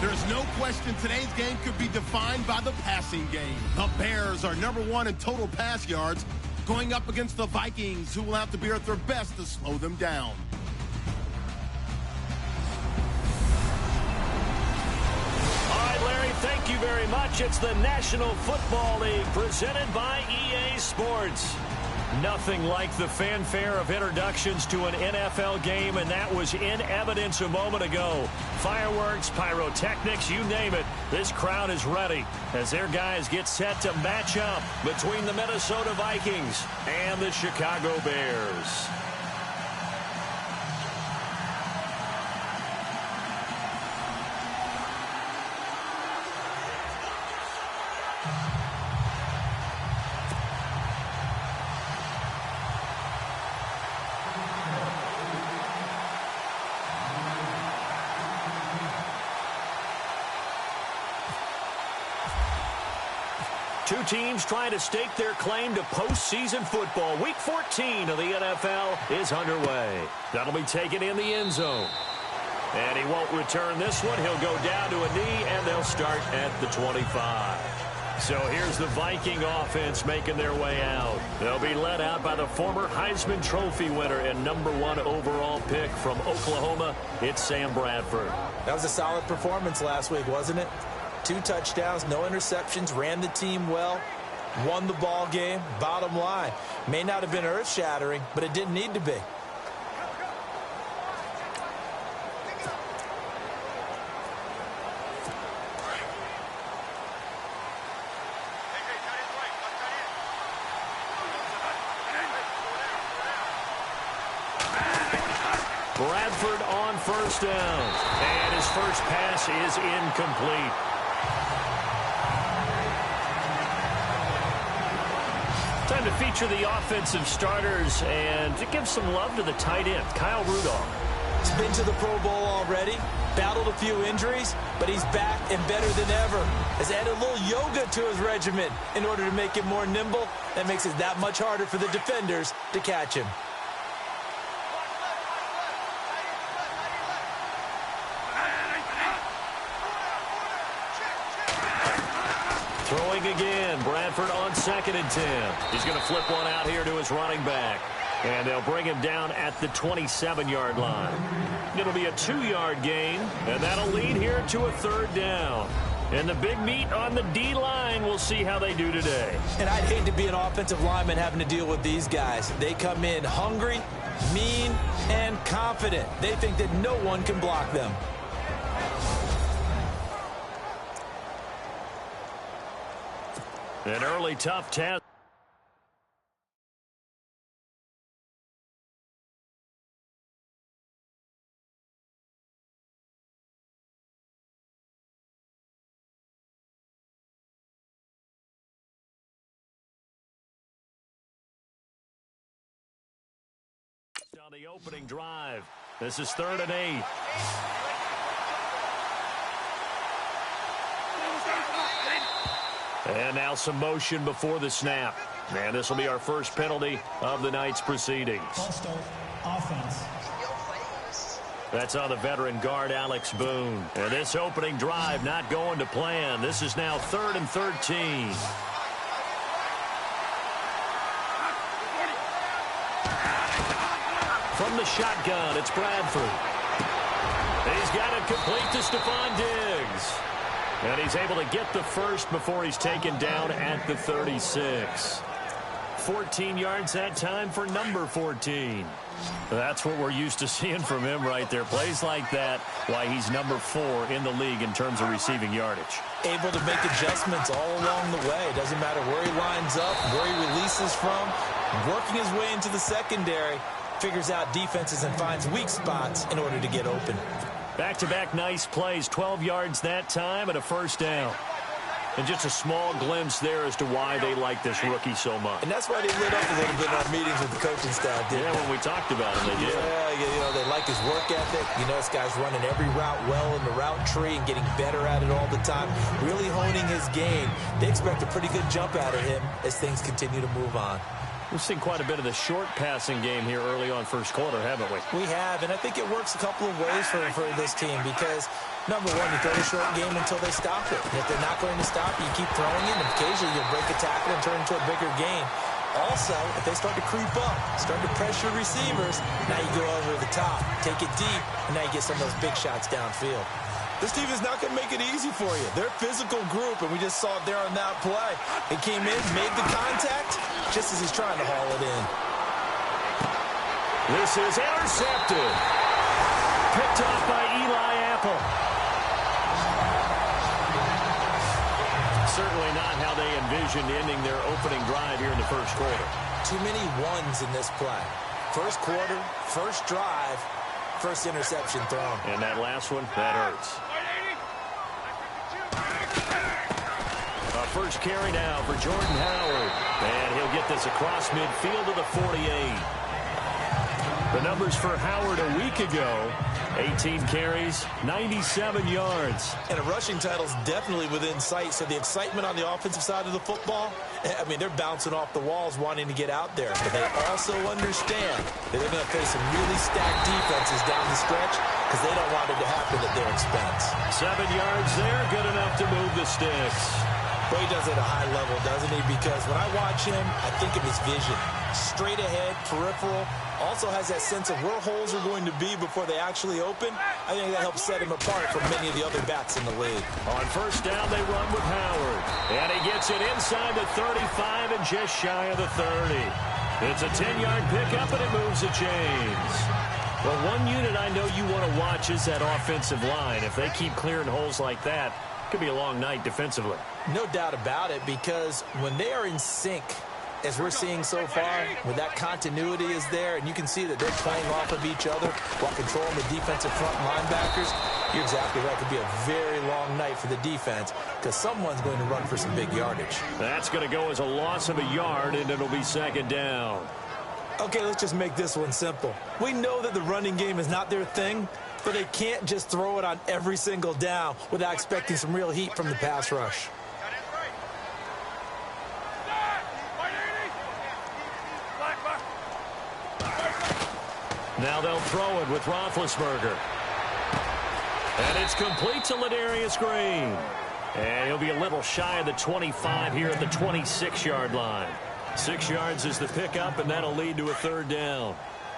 There's no question today's game could be defined by the passing game. The Bears are #1 in total pass yards, going up against the Vikings, who will have to be at their best to slow them down. All right, Larry, thank you very much. It's the National Football League presented by EA Sports. Nothing like the fanfare of introductions to an NFL game, and that was in evidence a moment ago. Fireworks, pyrotechnics, you name it. This crowd is ready as their guys get set to match up between the Minnesota Vikings and the Chicago Bears. Two teams trying to stake their claim to postseason football. Week 14 of the NFL is underway. That'll be taken in the end zone. And he won't return this one. He'll go down to a knee, and they'll start at the 25. So here's the Viking offense making their way out. They'll be led out by the former Heisman Trophy winner and #1 overall pick from Oklahoma. It's Sam Bradford. That was a solid performance last week, wasn't it? 2 touchdowns, no interceptions, ran the team well, won the ball game. Bottom line, may not have been earth-shattering, but it didn't need to be. Bradford on first down, and his first pass is incomplete. Time to feature the offensive starters and to give some love to the tight end, Kyle Rudolph. He's been to the Pro Bowl already, battled a few injuries, but he's back and better than ever. Has added a little yoga to his regimen in order to make him more nimble. That makes it that much harder for the defenders to catch him. Throwing again, Bradford on 2nd and 10. He's going to flip one out here to his running back. And they'll bring him down at the 27-yard line. It'll be a 2-yard gain, and that'll lead here to a 3rd down. And the big meat on the D-line, we'll see how they do today. And I'd hate to be an offensive lineman having to deal with these guys. They come in hungry, mean, and confident. They think that no one can block them. An early tough test. On the opening drive. This is 3rd and 8. And now some motion before the snap. And this will be our first penalty of the night's proceedings. False start, offense. That's on the veteran guard, Alex Boone. And this opening drive not going to plan. This is now 3rd and 13. From the shotgun, it's Bradford. He's got it complete to Stephon Diggs. And he's able to get the first before he's taken down at the 36. 14 yards that time for number 14. That's what we're used to seeing from him right there. Plays like that, why he's number 4 in the league in terms of receiving yardage. Able to make adjustments all along the way. Doesn't matter where he lines up, where he releases from. Working his way into the secondary. Figures out defenses and finds weak spots in order to get open. Back-to-back nice plays, 12 yards that time and a first down. And just a small glimpse there as to why they like this rookie so much. And that's why they lit up a little bit in our meetings with the coaching staff. Yeah, when we talked about him, they did. Yeah, you know, they like his work ethic. You know, this guy's running every route well in the route tree and getting better at it all the time. Really honing his game. They expect a pretty good jump out of him as things continue to move on. We've seen quite a bit of the short passing game here early on first quarter, haven't we? We have, and I think it works a couple of ways for this team because Number one, you throw the short game until they stop it. And if they're not going to stop it, you keep throwing it, and occasionally you'll break a tackle and turn into a bigger gain. Also, if they start to creep up, start to pressure receivers, now you go over the top, take it deep, and now you get some of those big shots downfield. This team is not going to make it easy for you. They're a physical group, and we just saw it there on that play. He came in, made the contact, just as he's trying to haul it in. This is intercepted. Picked off by Eli Apple. Certainly not how they envisioned ending their opening drive here in the first quarter. Too many ones in this play. First quarter, first drive, first interception thrown. And that last one, that hurts. A first carry now for Jordan Howard. And he'll get this across midfield to the 48. The numbers for Howard a week ago, 18 carries, 97 yards. And a rushing title's definitely within sight, so the excitement on the offensive side of the football, I mean, they're bouncing off the walls wanting to get out there. But they also understand that they're going to face some really stacked defenses down the stretch because they don't want it to happen at their expense. 7 yards there, good enough to move the sticks. But he does it at a high level, doesn't he? Because when I watch him, I think of his vision. Straight ahead, peripheral. Also has that sense of where holes are going to be before they actually open. I think that helps set him apart from many of the other backs in the league. On first down, they run with Howard. And he gets it inside the 35 and just shy of the 30. It's a 10-yard pickup, and it moves the chains. Well, one unit I know you want to watch is that offensive line. If they keep clearing holes like that, it could be a long night defensively. No doubt about it, because when they are in sync, as we're seeing so far, when that continuity is there, and you can see that they're playing off of each other while controlling the defensive front linebackers, you're exactly right. It could be a very long night for the defense because someone's going to run for some big yardage. That's going to go as a loss of a yard, and it'll be second down. Okay, let's just make this one simple. We know that the running game is not their thing, but they can't just throw it on every single down without expecting some real heat from the pass rush. Now they'll throw it with Roethlisberger. And it's complete to Ladarius Green. And he'll be a little shy of the 25 here at the 26-yard line. 6 yards is the pickup, and that'll lead to a third down.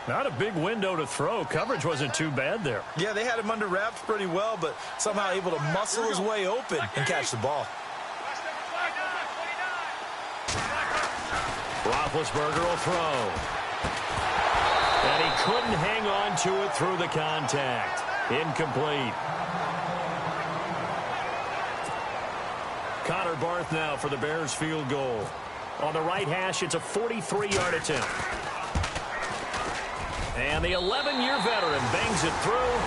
Not a big window to throw. Coverage wasn't too bad there. Yeah, they had him under wraps pretty well, but somehow able to muscle his way open and catch the ball. Roethlisberger will throw. And he couldn't hang on to it through the contact. Incomplete. Connor Barth now for the Bears field goal. On the right hash, it's a 43-yard attempt. And the 11-year veteran bangs it through.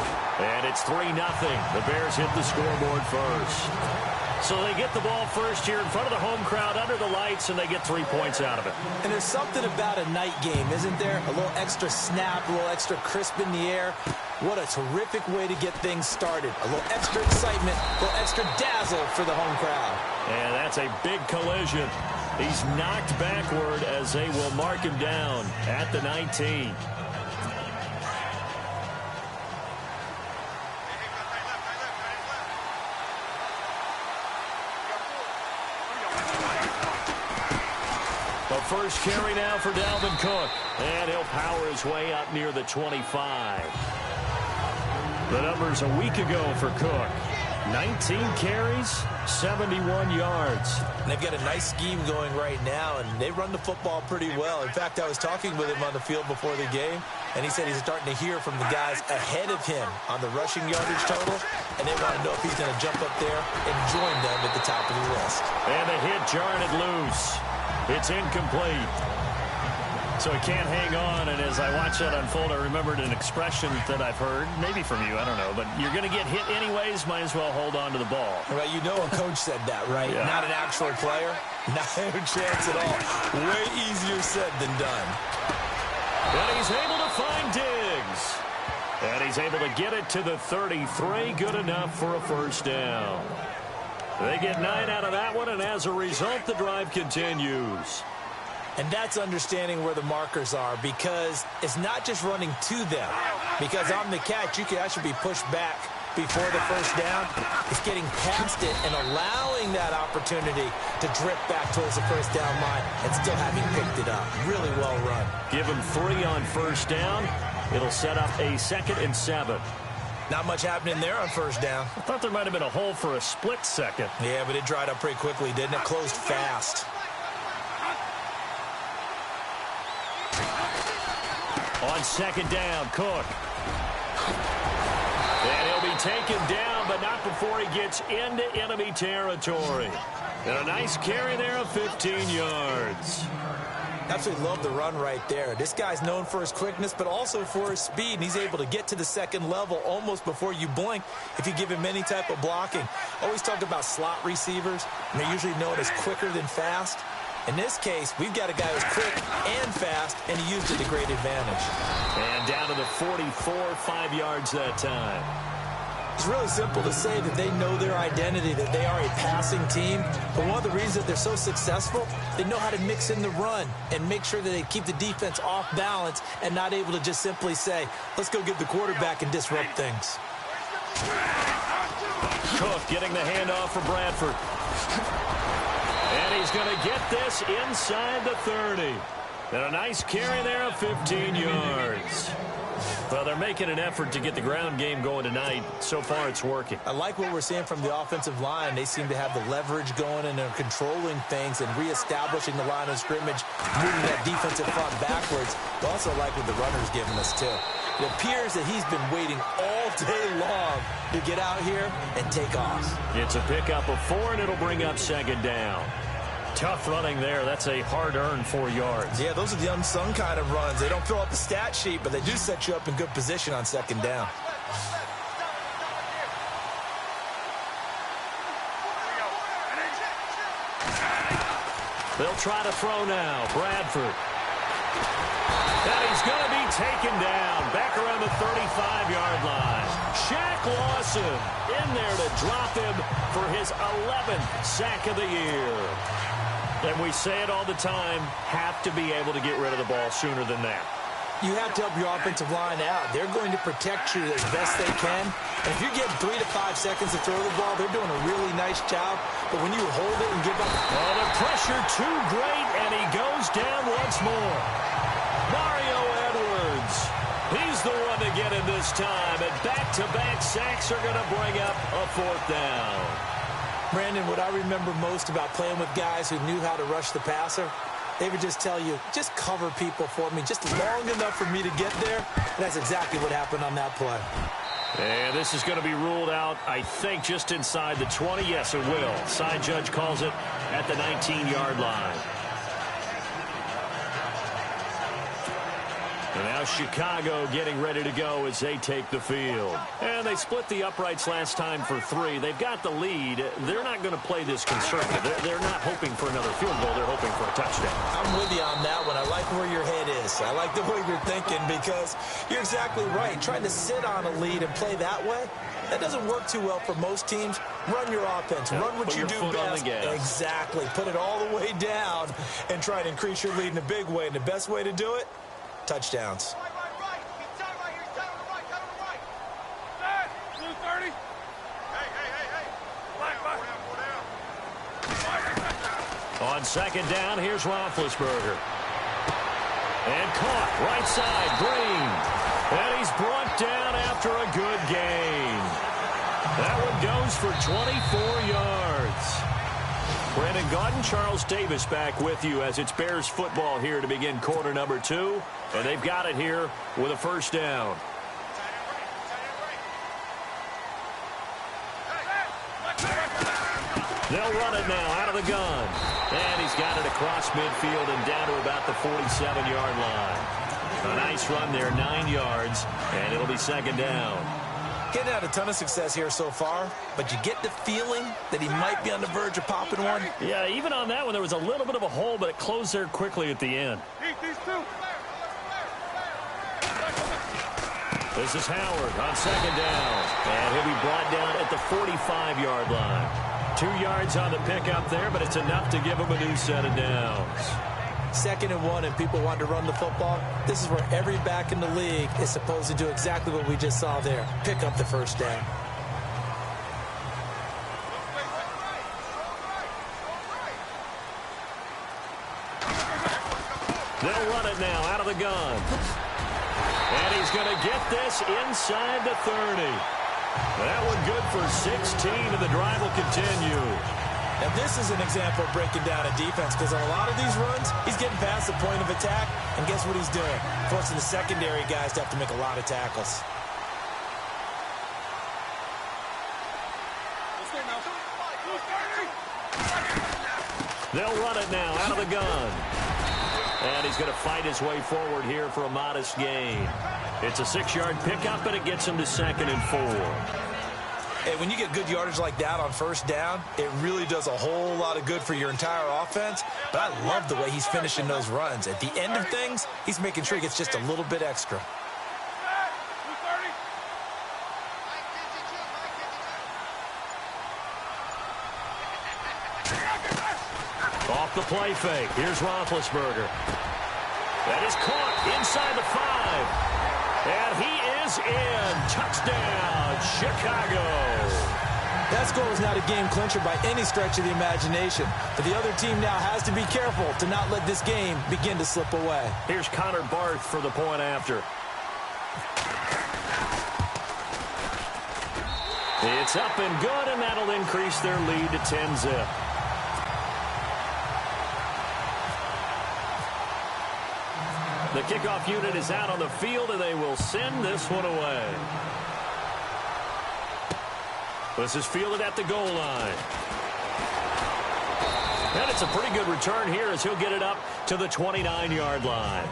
And it's 3-0. The Bears hit the scoreboard first. So they get the ball first here in front of the home crowd under the lights, and they get 3 points out of it. And there's something about a night game, isn't there? A little extra snap, a little extra crisp in the air. What a terrific way to get things started. A little extra excitement, a little extra dazzle for the home crowd. And that's a big collision. He's knocked backward as they will mark him down at the 19. The first carry now for Dalvin Cook. And he'll power his way up near the 25. The numbers a week ago for Cook. 19 carries, 71 yards. And they've got a nice scheme going right now, and they run the football pretty well. In fact, I was talking with him on the field before the game, and he said he's starting to hear from the guys ahead of him on the rushing yardage total, and they want to know if he's going to jump up there and join them at the top of the list. And the hit jarred it loose. It's incomplete. So he can't hang on, and as I watch that unfold, I remembered an expression that I've heard, maybe from you, I don't know, but you're going to get hit anyways, might as well hold on to the ball. Right, you know a coach said that, right? Yeah. Not an actual player. No chance at all. Way easier said than done. And he's able to find Diggs. And he's able to get it to the 33, good enough for a first down. They get 9 out of that one, and as a result, the drive continues. And that's understanding where the markers are, because it's not just running to them. Because on the catch, you can actually be pushed back before the first down. It's getting past it and allowing that opportunity to drift back towards the first down line and still having picked it up. Really well run. Give him 3 on first down. It'll set up a 2nd and 7. Not much happening there on first down. I thought there might have been a hole for a split second. Yeah, but it dried up pretty quickly, didn't it? Closed fast. On 2nd down, Cook. And he'll be taken down, but not before he gets into enemy territory. And a nice carry there of 15 yards. Absolutely love the run right there. This guy's known for his quickness, but also for his speed. And he's able to get to the second level almost before you blink if you give him any type of blocking. Always talk about slot receivers, and they're usually known as quicker than fast. In this case, we've got a guy who's quick and fast, and he used it to great advantage. And down to the 44, 5 yards that time. It's really simple to say that they know their identity, that they are a passing team. But one of the reasons that they're so successful, they know how to mix in the run and make sure that they keep the defense off balance and not able to just simply say, let's go get the quarterback and disrupt things. Cook getting the handoff for Bradford. And he's going to get this inside the 30. And a nice carry there of 15 yards. Well, they're making an effort to get the ground game going tonight. So far, it's working. I like what we're seeing from the offensive line. They seem to have the leverage going, and they're controlling things and reestablishing the line of scrimmage, moving that defensive front backwards. But also like what the runner's giving us, too. It appears that he's been waiting all day long to get out here and take off. It's a pickup of 4, and it'll bring up 2nd down. Tough running there. That's a hard-earned 4 yards. Yeah, those are the unsung kind of runs. They don't fill up the stat sheet, but they do set you up in good position on 2nd down. They'll try to throw now. Bradford. And he's going to be taken down back around the 35-yard line. Shaq Lawson in there to drop him for his 11th sack of the year. And we say it all the time, have to be able to get rid of the ball sooner than that. You have to help your offensive line out. They're going to protect you as best they can. And if you're getting 3 to 5 seconds to throw the ball, they're doing a really nice job. But when you hold it and give up... Oh, the pressure too great, and he goes down once more. Mario Edwards. He's the one to get him this time. And back-to-back sacks are going to bring up a 4th down. Brandon, what I remember most about playing with guys who knew how to rush the passer, they would just tell you, just cover people for me, just long enough for me to get there. And that's exactly what happened on that play. And this is going to be ruled out, I think, just inside the 20. Yes, it will. Side judge calls it at the 19-yard line. And now Chicago getting ready to go as they take the field. And they split the uprights last time for 3. They've got the lead. They're not going to play this conservative. They're not hoping for another field goal. They're hoping for a touchdown. I'm with you on that one. I like where your head is. I like the way you're thinking because you're exactly right. Trying to sit on a lead and play that way, that doesn't work too well for most teams. Run your offense. Run what you do best. Exactly. Put it all the way down and try to increase your lead in a big way. And the best way to do it, touchdowns. On 2nd down, here's Roethlisberger. And caught right side, Green. And he's brought down after a good gain. That one goes for 24 yards. Brandon Gaudin, Charles Davis back with you as it's Bears football here to begin quarter number 2. And they've got it here with a 1st down. They'll run it now out of the gun. And he's got it across midfield and down to about the 47-yard line. A nice run there, 9 yards, and it'll be 2nd down. Getting out a ton of success here so far, but you get the feeling that he might be on the verge of popping one. Yeah, even on that one, there was a little bit of a hole, but it closed there quickly at the end. This is Howard on 2nd down, and he'll be brought down at the 45-yard line. 2 yards on the pickup there, but it's enough to give him a new set of downs. 2nd and 1, and people want to run the football. This is where every back in the league is supposed to do exactly what we just saw there. Pick up the 1st down. They'll run it now out of the gun. And he's going to get this inside the 30. That one good for 16, and the drive will continue. And this is an example of breaking down a defense, because on a lot of these runs, he's getting past the point of attack, and guess what he's doing? Forcing the secondary guys to have to make a lot of tackles. They'll run it now out of the gun. And he's going to fight his way forward here for a modest gain. It's a 6-yard pickup, and it gets him to 2nd and 4. Hey, when you get good yardage like that on first down, it really does a whole lot of good for your entire offense. But I love the way he's finishing those runs. At the end of things, he's making sure he gets just a little bit extra. Off the play fake. Here's Roethlisberger. That is caught inside the 5. And he is in. Touchdown, Chicago. That score was not a game clincher by any stretch of the imagination. But the other team now has to be careful to not let this game begin to slip away. Here's Connor Barth for the point after. It's up and good, and that'll increase their lead to 10-zip. The kickoff unit is out on the field, and they will send this one away. This is fielded at the goal line. And it's a pretty good return here as he'll get it up to the 29-yard line.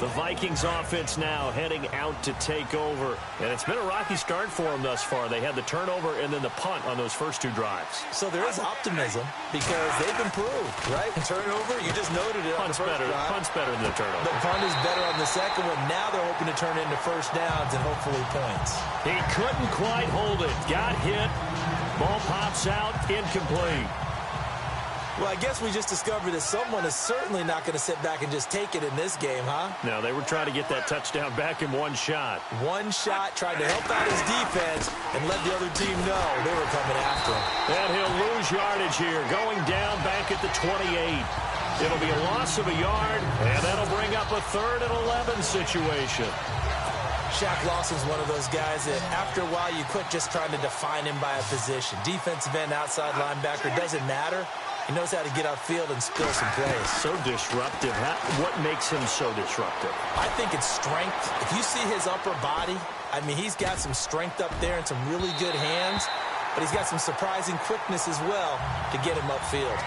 The Vikings offense now heading out to take over. And it's been a rocky start for them thus far. They had the turnover and then the punt on those first 2 drives. So there is optimism because they've improved, right? Turnover, you just noted it on the first drive. Punt's better than the turnover. The punt is better on the second one. Now they're hoping to turn into first downs and hopefully points. He couldn't quite hold it. Got hit. Ball pops out. Incomplete. Well, I guess we just discovered that someone is certainly not going to sit back and just take it in this game, huh? No, they were trying to get that touchdown back in one shot. One shot, trying to help out his defense and let the other team know they were coming after him. And he'll lose yardage here, going down back at the 28. It'll be a loss of a yard, and that'll bring up a 3rd and 11 situation. Shaq Lawson's one of those guys that after a while you quit just trying to define him by a position. Defensive end, outside linebacker, doesn't matter. He knows how to get upfield and spill some plays. So disruptive. What makes him so disruptive? I think it's strength. If you see his upper body, I mean, he's got some strength up there and some really good hands, but he's got some surprising quickness as well to get him upfield.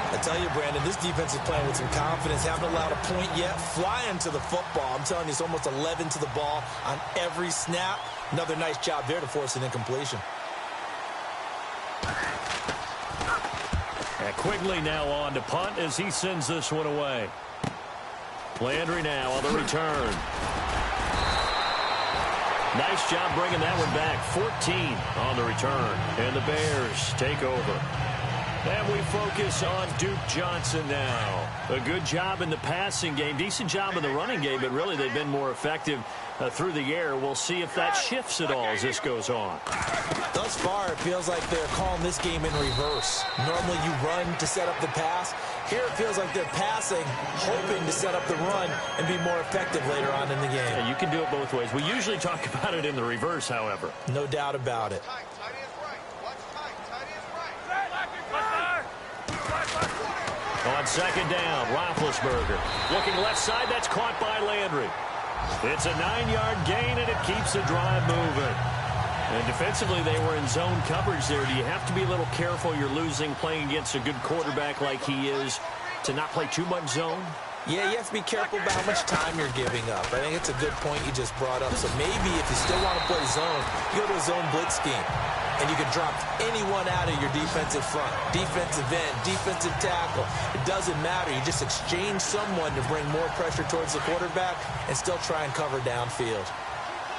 I tell you, Brandon, this defense is playing with some confidence. Haven't allowed a point yet. Flying to the football. I'm telling you, it's almost 11 to the ball on every snap. Another nice job there to force an incompletion. And Quigley now on to punt as he sends this one away. Landry now on the return. Nice job bringing that one back. 14 on the return. And the Bears take over. And we focus on Duke Johnson now. A good job in the passing game. Decent job in the running game, but really they've been more effective through the air. We'll see if that shifts at all as this goes on. Thus far, it feels like they're calling this game in reverse. Normally you run to set up the pass. Here it feels like they're passing, hoping to set up the run and be more effective later on in the game. Yeah, you can do it both ways. We usually talk about it in the reverse, however. No doubt about it. On 2nd down, Roethlisberger. Looking left side, that's caught by Landry. It's a 9-yard gain, and it keeps the drive moving. And defensively, they were in zone coverage there. Do you have to be a little careful? You're losing, playing against a good quarterback like he is, to not play too much zone? Yeah, you have to be careful about how much time you're giving up. I think it's a good point you just brought up. So maybe if you still want to play zone, you go to a zone blitz scheme. And you can drop anyone out of your defensive front. Defensive end, defensive tackle. It doesn't matter. You just exchange someone to bring more pressure towards the quarterback and still try and cover downfield.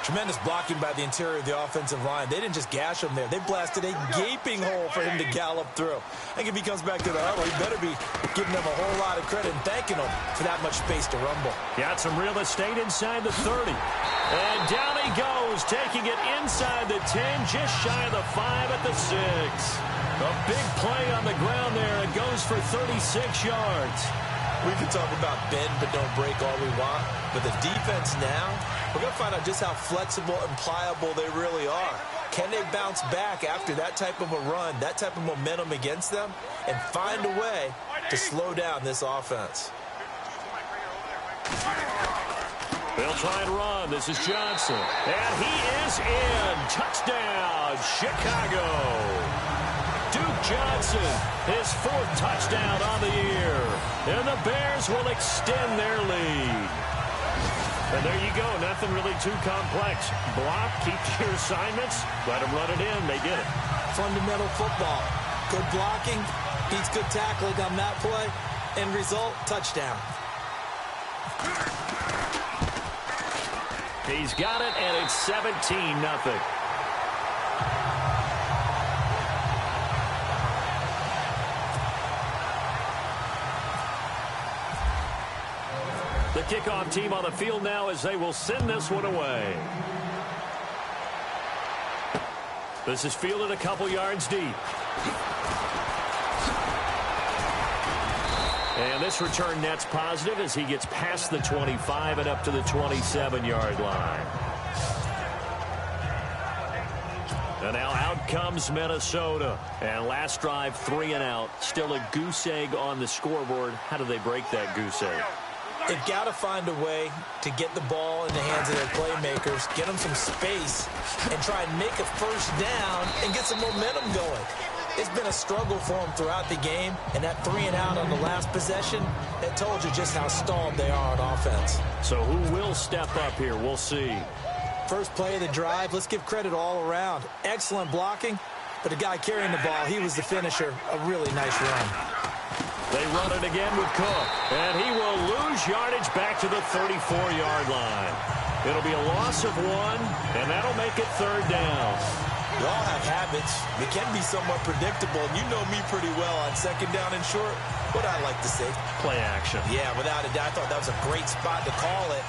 Tremendous blocking by the interior of the offensive line. They didn't just gash him there. They blasted a gaping hole for him to gallop through. I think if he comes back to the huddle, he better be giving them a whole lot of credit and thanking them for that much space to rumble. Got some real estate inside the 30. And down he goes Broncos taking it inside the 10, just shy of the 5 at the 6. A big play on the ground there. It goes for 36 yards. We can talk about bend but don't break all we want, but the defense now, we're going to find out just how flexible and pliable they really are. Can they bounce back after that type of a run, that type of momentum against them, and find a way to slow down this offense? They'll try and run. This is Johnson. And he is in. Touchdown, Chicago. Duke Johnson, his 4th touchdown on the year. And the Bears will extend their lead. And there you go. Nothing really too complex. Block, keep to your assignments, let them run it in. They did it. Fundamental football. Good blocking, beats good tackling on that play. End result, touchdown. He's got it, and it's 17-0. The kickoff team on the field now as they will send this one away. This is fielded a couple yards deep. And this return net's positive as he gets past the 25 and up to the 27-yard line. And now out comes Minnesota. And last drive, 3 and out. Still a goose egg on the scoreboard. How do they break that goose egg? They've got to find a way to get the ball in the hands of their playmakers, get them some space, and try and make a first down and get some momentum going. It's been a struggle for them throughout the game, and that 3 and out on the last possession, that told you just how stalled they are on offense. So who will step up here? We'll see. First play of the drive, let's give credit all around. Excellent blocking, but the guy carrying the ball, he was the finisher. A really nice run. They run it again with Cook, and he will lose yardage back to the 34-yard line. It'll be a loss of 1, and that'll make it 3rd down. We all have habits. They can be somewhat predictable, and you know me pretty well on 2nd down and short. What I like to say? Play action. Yeah, without a doubt. I thought that was a great spot to call it.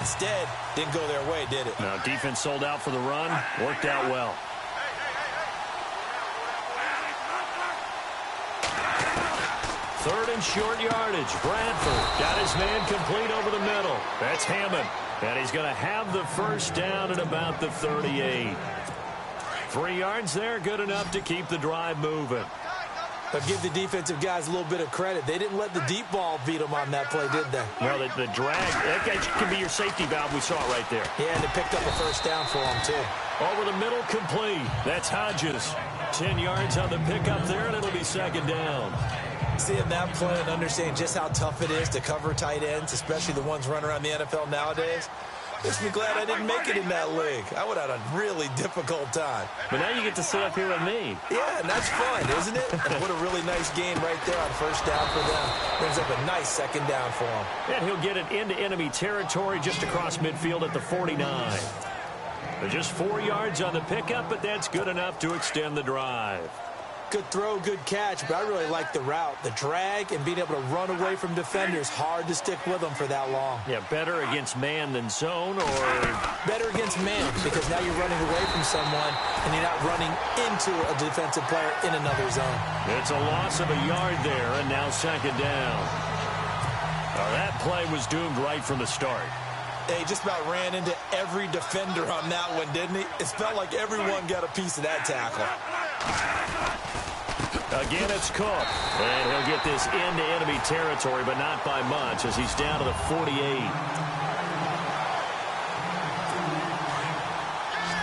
Instead, didn't go their way, did it? Now, defense sold out for the run. Worked out well. Third and short yardage. Bradford got his man complete over the middle. That's Hammond. And he's going to have the first down at about the 38. 3 yards there, good enough to keep the drive moving. But give the defensive guys a little bit of credit. They didn't let the deep ball beat them on that play, did they? Well, the drag, that can be your safety valve. We saw it right there. Yeah, and they picked up a first down for them, too. Over the middle, complete. That's Hodges. 10 yards on the pickup there, and it'll be 2nd down. Seeing that play and understanding just how tough it is to cover tight ends, especially the ones running around the NFL nowadays, makes me glad I didn't make it in that league. I would have had a really difficult time. But now you get to sit up here with me. Yeah, and that's fun, isn't it? And what a really nice gain right there on first down for them. Brings up a nice 2nd down for him. And he'll get it into enemy territory just across midfield at the 49. Just 4 yards on the pickup, but that's good enough to extend the drive. Good throw, good catch, but I really like the route. The drag and being able to run away from defenders, hard to stick with them for that long. Yeah, better against man than zone, or? Better against man, because now you're running away from someone and you're not running into a defensive player in another zone. It's a loss of a yard there, and now 2nd down. That play was doomed right from the start. He just about ran into every defender on that one, didn't he? It felt like everyone got a piece of that tackle. Again, it's Cook. And he'll get this into enemy territory, but not by much as he's down to the 48.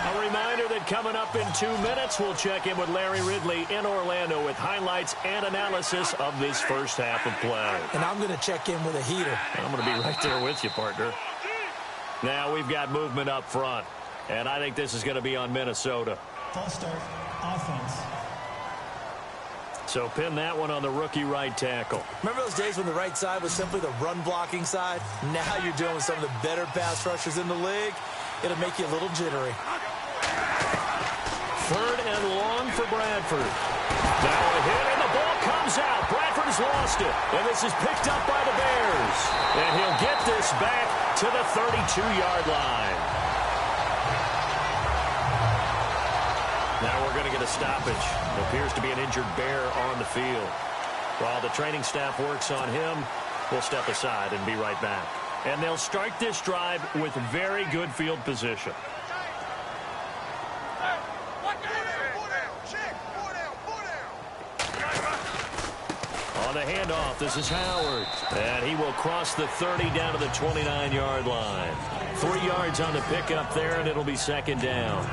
A reminder that coming up in 2 minutes, we'll check in with Larry Ridley in Orlando with highlights and analysis of this first half of play. And I'm going to check in with a heater. I'm going to be right there with you, partner. Now we've got movement up front, and I think this is going to be on Minnesota. False start, offense. So pin that one on the rookie right tackle. Remember those days when the right side was simply the run-blocking side? Now you're dealing with some of the better pass rushers in the league. It'll make you a little jittery. 3rd and long for Bradford. Now a hit, and the ball comes out. Bradford's lost it, and this is picked up by the Bears. And he'll get this back to the 32-yard line. Now we're going to get a stoppage. It appears to be an injured Bear on the field. While the training staff works on him, we'll step aside and be right back. And they'll start this drive with very good field position. On the handoff, this is Howard. And he will cross the 30 down to the 29-yard line. 3 yards on the pickup there, and it'll be second down.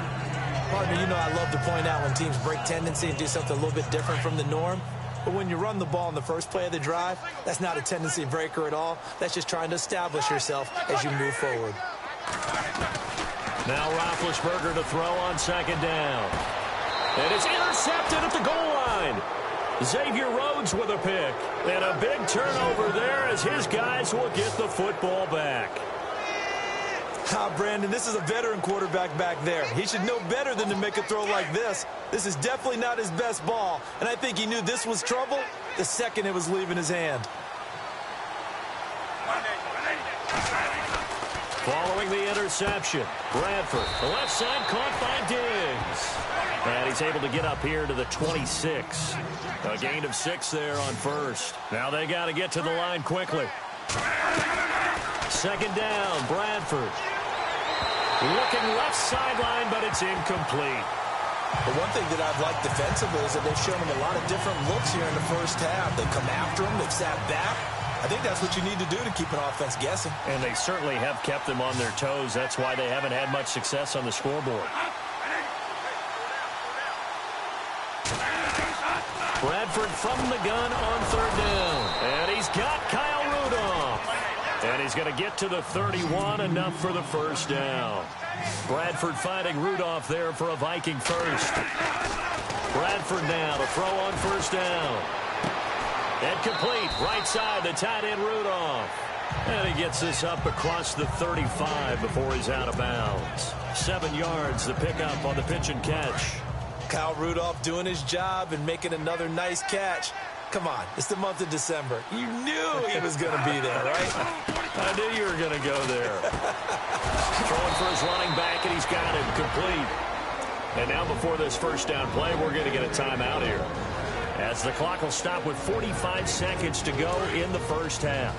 Partner, you know I love to point out when teams break tendency and do something a little bit different from the norm. But when you run the ball in the first play of the drive, that's not a tendency breaker at all. That's just trying to establish yourself as you move forward. Now Roethlisberger to throw on second down. And it's intercepted at the goal line. Xavier Rhodes with a pick. And a big turnover there as his guys will get the football back. Brandon, this is a veteran quarterback back there. He should know better than to make a throw like this. This is definitely not his best ball, and I think he knew this was trouble the second it was leaving his hand. Following the interception, Bradford, the left side caught by Diggs. And he's able to get up here to the 26. A gain of 6 there on first. Now they got to get to the line quickly. Second down, Bradford. Looking left sideline, but it's incomplete. The one thing that I've liked defensively is that they've shown him a lot of different looks here in the first half. They've come after him. They've sat back. I think that's what you need to do to keep an offense guessing. And they certainly have kept them on their toes. That's why they haven't had much success on the scoreboard. Bradford from the gun on third down. And he's got Kyle Rudolph. And he's going to get to the 31, enough for the first down. Bradford finding Rudolph there for a Viking first. Bradford now to throw on first down. And complete, right side, the tight end Rudolph. And he gets this up across the 35 before he's out of bounds. 7 yards, the pickup on the pitch and catch. Kyle Rudolph doing his job and making another nice catch. Come on, it's the month of December. You knew he was going to be there, right? I knew you were going to go there. Throwing for his running back, and he's got him complete. And now before this first down play, we're going to get a timeout here, as the clock will stop with 45 seconds to go in the first half.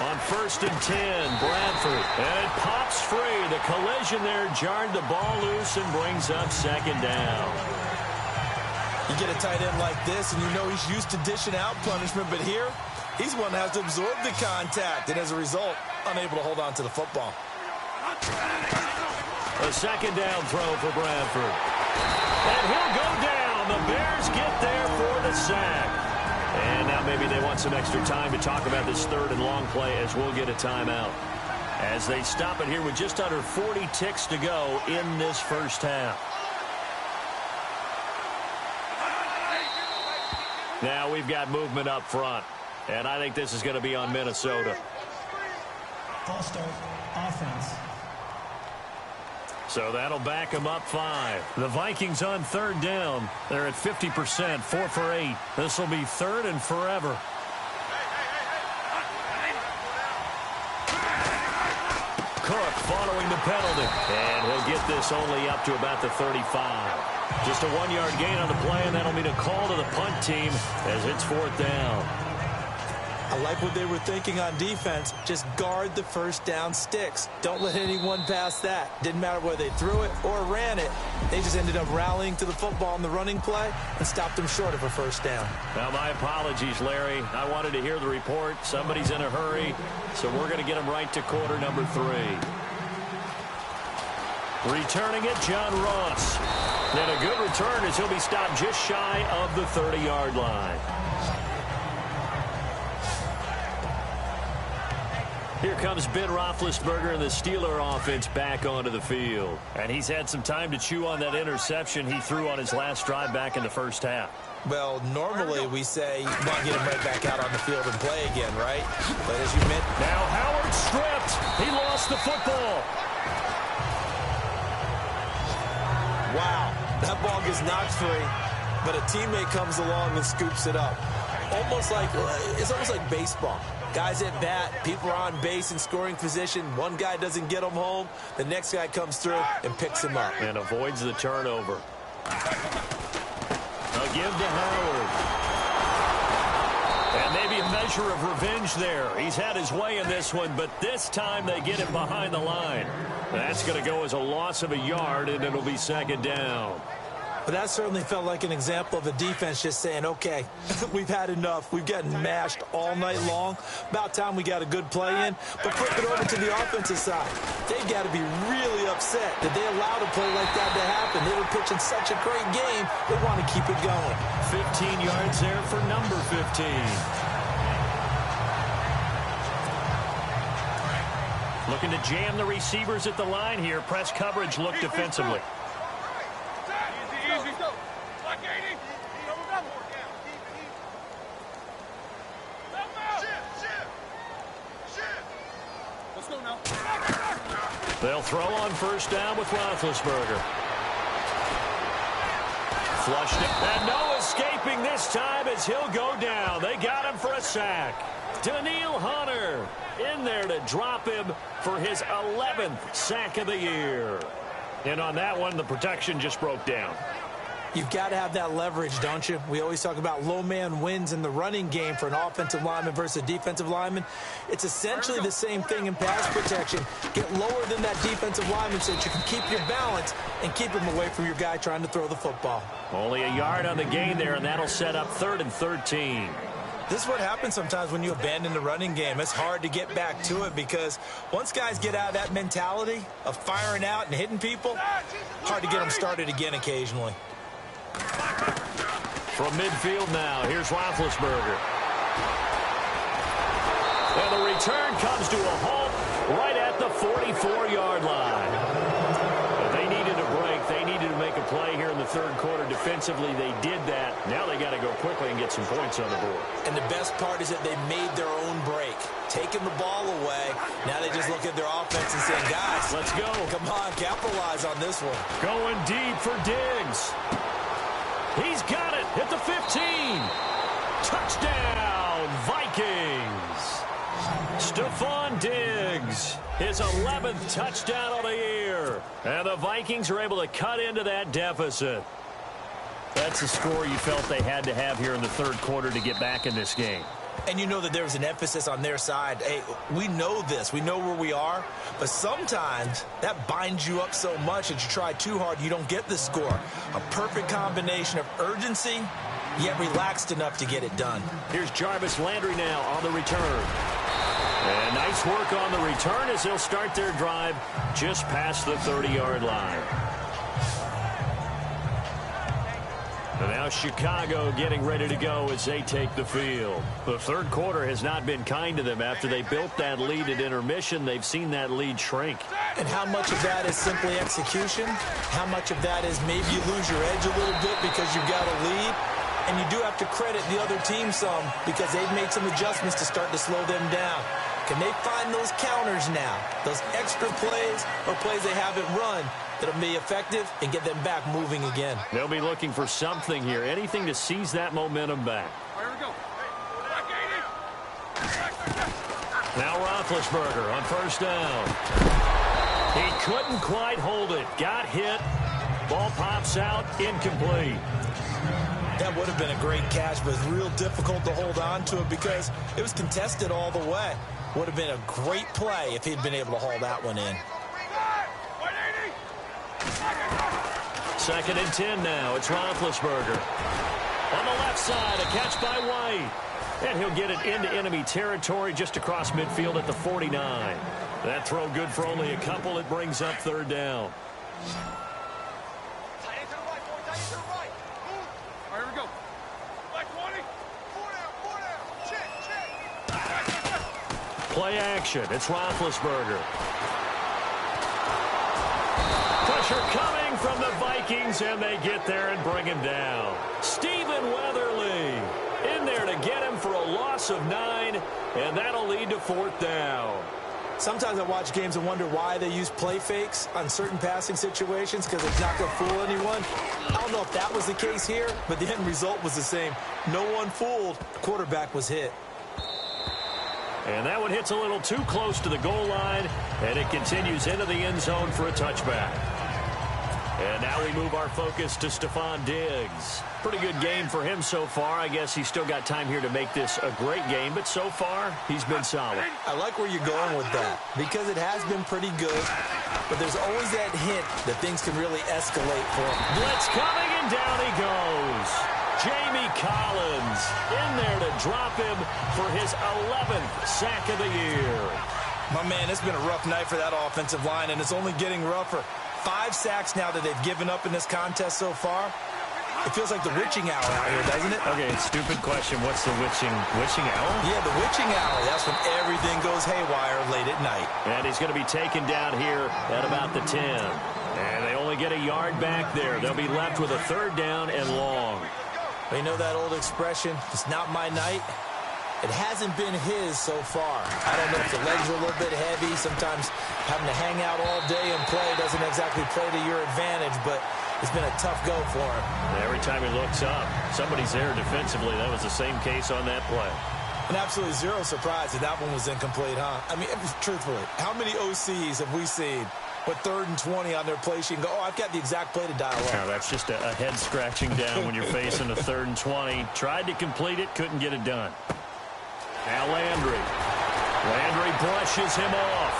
On first and 10, Bradford. And it pops free. The collision there jarred the ball loose and brings up second down. You get a tight end like this, and you know he's used to dishing out punishment, but here, he's one that has to absorb the contact, and as a result, unable to hold on to the football. A second down throw for Bradford. And he'll go down. The Bears get there for the sack. And now maybe they want some extra time to talk about this third and long play, as we'll get a timeout. As they stop it here with just under 40 ticks to go in this first half. Now we've got movement up front. And I think this is going to be on Minnesota. False start, offense. So that'll back them up 5. The Vikings on third down. They're at 50%, 4 for 8. This will be third and forever. Cook following the penalty. And he'll get this only up to about the 35. Just a 1-yard gain on the play, and that'll mean a call to the punt team as it's fourth down. I like what they were thinking on defense. Just guard the first down sticks. Don't let anyone pass that. Didn't matter whether they threw it or ran it. They just ended up rallying to the football in the running play and stopped them short of a first down. Now, my apologies, Larry. I wanted to hear the report. Somebody's in a hurry, so we're going to get him right to quarter number 3. Returning it, John Ross. And a good return as he'll be stopped just shy of the 30-yard line. Here comes Ben Roethlisberger and the Steeler offense back onto the field. And he's had some time to chew on that interception he threw on his last drive back in the first half. Well, normally we say, not get him right back out on the field and play again, right? But as you mentioned... Now Howard stripped. He lost the football. Wow, that ball gets knocked free, but a teammate comes along and scoops it up. It's almost like baseball. Guys at bat, people are on base in scoring position. One guy doesn't get him home. The next guy comes through and picks him up. And avoids the turnover. A give to Howard. And maybe a measure of revenge there. He's had his way in this one, but this time they get him behind the line. That's going to go as a loss of a yard, and it'll be second down. But that certainly felt like an example of a defense just saying, okay, we've had enough. We've gotten mashed all night long. About time we got a good play in. But flip it over to the offensive side. They've got to be really upset that they allowed a play like that to happen. They were pitching such a great game, they want to keep it going. 15 yards there for number 15. Looking to jam the receivers at the line here. Press coverage look defensively. They'll throw on first down with Roethlisberger. Flushed it. And no escaping this time as he'll go down. They got him for a sack. Daniil Hunter in there to drop him for his 11th sack of the year. And on that one, the protection just broke down. You've got to have that leverage, don't you? We always talk about low man wins in the running game for an offensive lineman versus a defensive lineman. It's essentially the same thing in pass protection. Get lower than that defensive lineman so that you can keep your balance and keep him away from your guy trying to throw the football. Only a yard on the gain there, and that'll set up 3rd and 13. This is what happens sometimes when you abandon the running game. It's hard to get back to it because once guys get out of that mentality of firing out and hitting people, hard to get them started again occasionally. From midfield now, here's Roethlisberger. And the return comes to a halt right at the 44-yard line. They needed a break. They needed to make a play here in the 3rd quarter defensively. They did that. Now they got to go quickly and get some points on the board. And the best part is that they made their own break. Taking the ball away. Now they just look at their offense and say, guys, let's go. Come on, capitalize on this one. Going deep for Diggs. He's got it at the 15. Touchdown, Vikings. Stephon Diggs, his 11th touchdown of the year. And the Vikings are able to cut into that deficit. That's a score you felt they had to have here in the 3rd quarter to get back in this game. And you know that there was an emphasis on their side. Hey, we know this. We know where we are. But sometimes that binds you up so much that you try too hard, you don't get the score. A perfect combination of urgency, yet relaxed enough to get it done. Here's Jarvis Landry now on the return. And nice work on the return as they'll start their drive just past the 30-yard line. And now Chicago getting ready to go as they take the field. The 3rd quarter has not been kind to them. After they built that lead at intermission, they've seen that lead shrink. And how much of that is simply execution? How much of that is maybe you lose your edge a little bit because you've got a lead? And you do have to credit the other team some because they've made some adjustments to start to slow them down. Can they find those counters now, those extra plays or plays they haven't run that'll be effective and get them back moving again? They'll be looking for something here, anything to seize that momentum back. Here we go. Now Roethlisberger on first down. He couldn't quite hold it. Got hit. Ball pops out. Incomplete. That would have been a great catch, but it's real difficult to hold on to it because it was contested all the way. Would have been a great play if he'd been able to haul that one in. 2nd and 10 now. It's Roethlisberger. On the left side, a catch by White. And he'll get it into enemy territory just across midfield at the 49. That throw good for only a couple. It brings up 3rd down. Here we go. Like 20. 4 down. Check. Play action. It's Roethlisberger. Pressure coming from the Vikings, and they get there and bring him down. Stephen Weatherly in there to get him for a loss of 9, and that'll lead to 4th down. Sometimes I watch games and wonder why they use play fakes on certain passing situations because it's not going to fool anyone. I don't know if that was the case here, but the end result was the same. No one fooled. The quarterback was hit. And that one hits a little too close to the goal line, and it continues into the end zone for a touchback. And now we move our focus to Stephon Diggs. Pretty good game for him so far. I guess he's still got time here to make this a great game, but so far, he's been solid. I like where you're going with that because it has been pretty good, but there's always that hint that things can really escalate for him. Blitz coming, and down he goes. Jamie Collins in there to drop him for his 11th sack of the year. My man, it's been a rough night for that offensive line, and it's only getting rougher. 5 sacks now that they've given up in this contest so far. It feels like the witching hour out here, doesn't it? Okay, stupid question. What's the witching hour? Yeah, the witching hour. That's when everything goes haywire late at night. And he's going to be taken down here at about the 10. And they only get a yard back there. They'll be left with a 3rd down and long. Well, you know that old expression, it's not my night? It hasn't been his so far. I don't know if the legs are a little bit heavy. Sometimes having to hang out all day and play doesn't exactly play to your advantage, but it's been a tough go for him. Every time he looks up, somebody's there defensively. That was the same case on that play. And absolutely zero surprise that that one was incomplete, huh? I mean, truthfully, how many OCs have we seen with 3rd and 20 on their play sheet and go, oh, I've got the exact play to dial up? Now, that's just a head scratching down when you're facing a 3rd and 20. Tried to complete it, couldn't get it done. Now Landry. Landry brushes him off.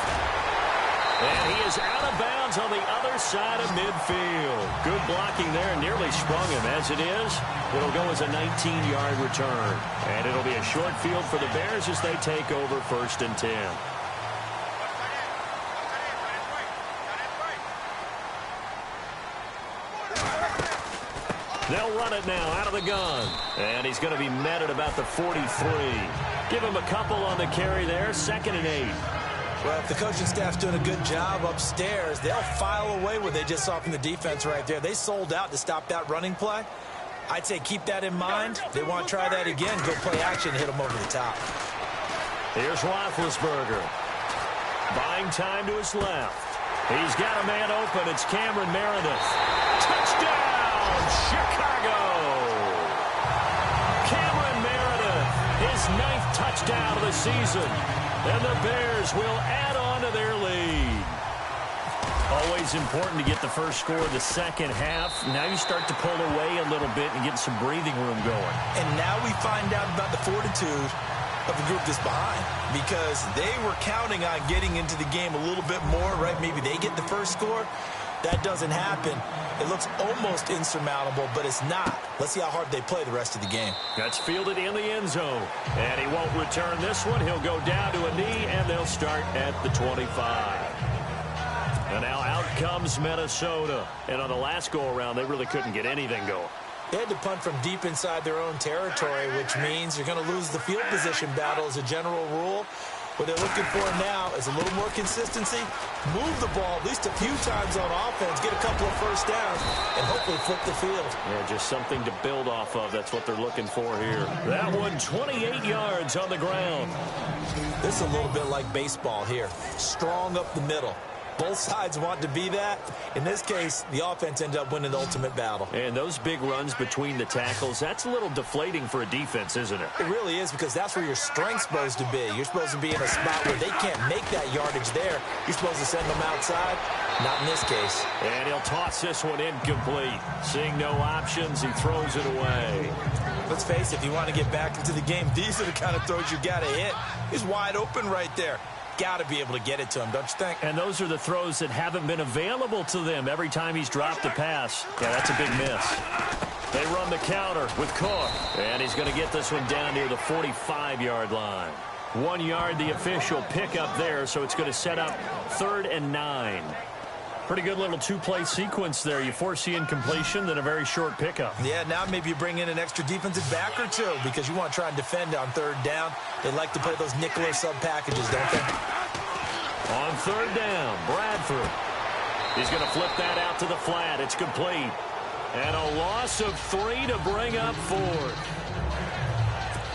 And he is out of bounds on the other side of midfield. Good blocking there, nearly sprung him. As it is, it'll go as a 19-yard return. And it'll be a short field for the Bears as they take over 1st and 10. They'll run it now out of the gun. And he's going to be met at about the 43. Give him a couple on the carry there. 2nd and 8. Well, if the coaching staff's doing a good job upstairs, they'll file away what they just saw from the defense right there. They sold out to stop that running play. I'd say keep that in mind. They want to try that again. Go play action, hit them over the top. Here's Roethlisberger. Buying time to his left. He's got a man open. It's Cameron Meredith. Touchdown, Chicago! Cameron Meredith, his 9th touchdown of the season. And the Bears will add on to their lead. Always important to get the first score of the second half. Now you start to pull away a little bit and get some breathing room going. And now we find out about the fortitude of the group that's behind, because they were counting on getting into the game a little bit more, right? Maybe they get the first score. That doesn't happen. It looks almost insurmountable, but it's not. Let's see how hard they play the rest of the game. That's fielded in the end zone. And he won't return this one. He'll go down to a knee, and they'll start at the 25. And now out comes Minnesota. And on the last go-around, they really couldn't get anything going. They had to punt from deep inside their own territory, which means you're going to lose the field position battle as a general rule. What they're looking for now is a little more consistency, move the ball at least a few times on offense, get a couple of first downs, and hopefully flip the field. Yeah, just something to build off of. That's what they're looking for here. That one, 28 yards on the ground. This is a little bit like baseball here. Strong up the middle. Both sides want to be that. In this case, the offense ended up winning the ultimate battle. And those big runs between the tackles, that's a little deflating for a defense, isn't it? It really is, because that's where your strength's supposed to be. You're supposed to be in a spot where they can't make that yardage there. You're supposed to send them outside. Not in this case. And he'll toss this one incomplete. Seeing no options, he throws it away. Let's face it, if you want to get back into the game, these are the kind of throws you got to hit. He's wide open right there. Got to be able to get it to him, don't you think? And those are the throws that haven't been available to them every time he's dropped a pass. Yeah, that's a big miss. They run the counter with Cook. And he's going to get this one down near the 45-yard line. 1 yard, the official pickup there, so it's going to set up 3rd and 9. Pretty good little two-play sequence there. You force the incompletion, then a very short pickup. Yeah, now maybe you bring in an extra defensive back or two because you want to try and defend on 3rd down. They like to play those nickel or sub packages, don't they? On 3rd down, Bradford. He's going to flip that out to the flat. It's complete. And a loss of 3 to bring up 4th.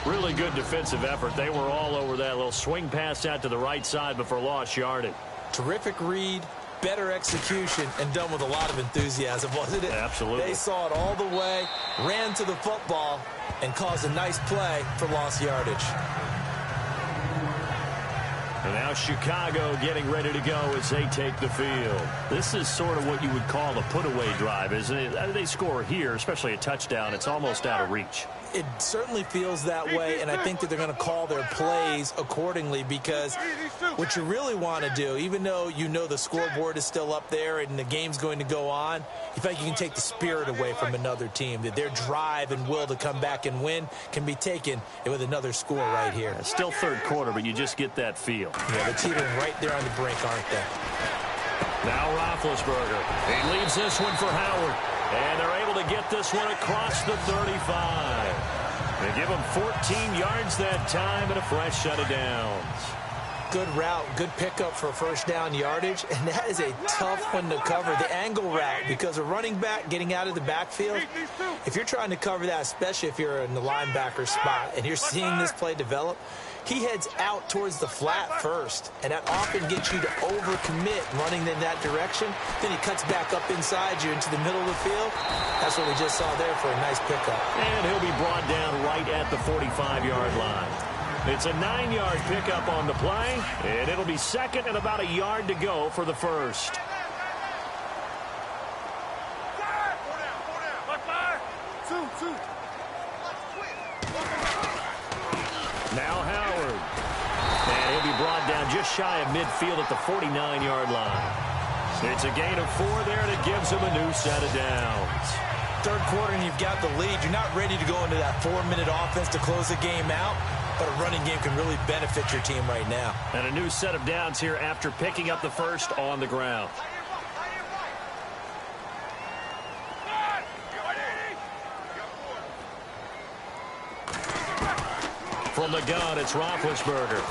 Really good defensive effort. They were all over that little swing pass out to the right side before lost yardage. Terrific read, better execution, and done with a lot of enthusiasm, wasn't it? Absolutely. They saw it all the way, ran to the football, and caused a nice play for lost yardage. And now Chicago getting ready to go as they take the field. This is sort of what you would call a put-away drive, isn't it? They score here, especially a touchdown. It's almost out of reach. It certainly feels that way, and I think that they're going to call their plays accordingly, because what you really want to do, even though you know the scoreboard is still up there and the game's going to go on, you think you can take the spirit away from another team, that their drive and will to come back and win can be taken with another score right here. Still third quarter, but you just get that feel. Yeah, they're teetering right there on the brink, aren't they? Now Roethlisberger. He leaves this one for Howard. And they're able to get this one across the 35. They give him 14 yards that time and a fresh set of downs. Good route, good pickup for first down yardage, and that is a tough one to cover, the angle route, because a running back getting out of the backfield, if you're trying to cover that, especially if you're in the linebacker spot and you're seeing this play develop, he heads out towards the flat first, and that often gets you to overcommit running in that direction. Then he cuts back up inside you into the middle of the field. That's what we just saw there for a nice pickup. And he'll be brought down right at the 45-yard line. It's a 9-yard pickup on the play, and it'll be second and about a yard to go for the first. Now Howard. And he'll be brought down just shy of midfield at the 49-yard line. It's a gain of 4 there, and it gives him a new set of downs. Third quarter, and you've got the lead. You're not ready to go into that 4-minute offense to close the game out, but a running game can really benefit your team right now. And a new set of downs here after picking up the first on the ground. From the gun, it's Roethlisberger.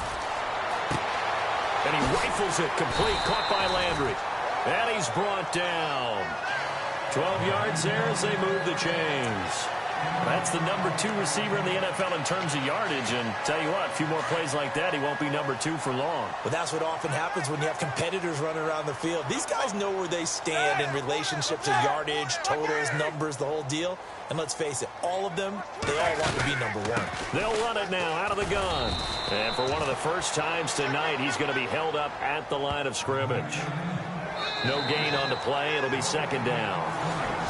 And he rifles it complete, caught by Landry. And he's brought down. 12 yards there as they move the chains. That's the number 2 receiver in the NFL in terms of yardage. And tell you what, a few more plays like that, he won't be number 2 for long. Well, that's what often happens when you have competitors running around the field. These guys know where they stand in relationship to yardage, totals, numbers, the whole deal. And let's face it, all of them, they all want to be number 1. They'll run it now out of the gun. And for one of the first times tonight, he's going to be held up at the line of scrimmage. No gain on the play. It'll be second down.